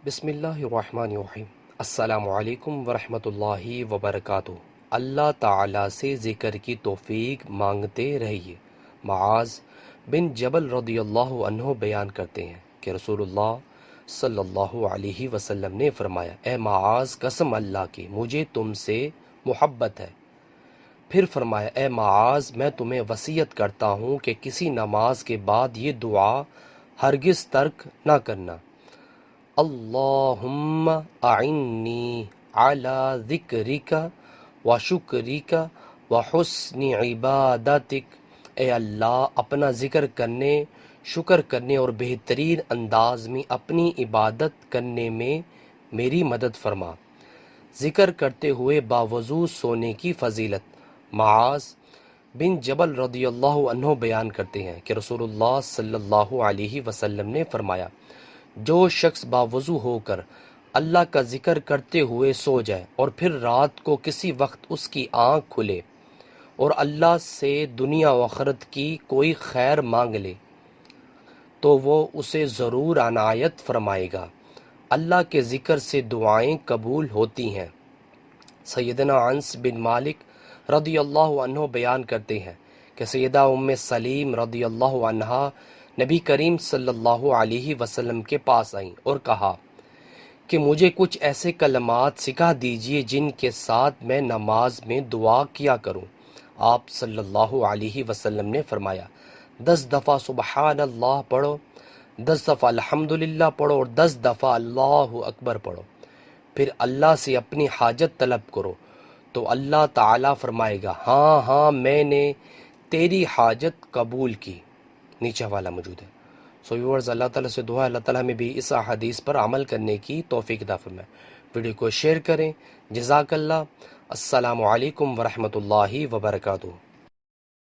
بسم اللہ الرحمن الرحیم۔ السلام علیکم ورحمۃ اللہ وبرکاتہ۔ اللہ تعالیٰ سے ذکر کی توفیق مانگتے رہیے۔ معاذ بن جبل رضی اللہ عنہ بیان کرتے ہیں کہ رسول اللہ صلی اللہ علیہ وسلم نے فرمایا، اے معاذ، قسم اللہ کی مجھے تم سے محبت ہے۔ پھر فرمایا، اے معاذ، میں تمہیں وصیت کرتا ہوں کہ کسی نماز کے بعد یہ دعا ہرگز ترک نہ کرنا: اللہم اعنی علی ذکرک و شکرک و حسن عبادتک۔ اے اللہ، اپنا ذکر کرنے، شکر کرنے اور بہترین انداز میں اپنی عبادت کرنے میں میری مدد فرما۔ ذکر کرتے ہوئے باوضو سونے کی فضیلت۔ معاذ بن جبل رضی اللہ عنہ بیان کرتے ہیں کہ رسول اللہ صلی اللہ علیہ وسلم نے فرمایا، جو شخص باوضو ہو کر اللہ کا ذکر کرتے ہوئے سو جائے اور پھر رات کو کسی وقت اس کی آنکھ کھلے اور اللہ سے دنیا و آخرت کی کوئی خیر مانگ لے تو وہ اسے ضرور عنایت فرمائے گا۔ اللہ کے ذکر سے دعائیں قبول ہوتی ہیں۔ سیدنا انس بن مالک رضی اللہ عنہ بیان کرتے ہیں کہ سیدہ ام سلیم رضی اللہ عنہا نبی کریم صلی اللہ علیہ وسلم کے پاس آئیں اور کہا کہ مجھے کچھ ایسے کلمات سکھا دیجئے جن کے ساتھ میں نماز میں دعا کیا کروں۔ آپ صلی اللہ علیہ وسلم نے فرمایا، 10 دفعہ سبحان اللہ پڑھو، 10 دفعہ الحمدللہ پڑھو اور 10 دفعہ اللہ اکبر پڑھو۔ پھر اللہ سے اپنی حاجت طلب کرو تو اللہ تعالیٰ فرمائے گا، ہاں ہاں میں نے تیری حاجت قبول کی۔ نیچے والا موجود ہے۔ سو ویورز، اللہ تعالیٰ سے دعا ہے اللہ تعالیٰ ہمیں بھی اس احادیث پر عمل کرنے کی توفیق عطا فرمائے۔ ویڈیو کو شیئر کریں۔ جزاک اللہ۔ السلام علیکم ورحمۃ اللہ وبرکاتہ۔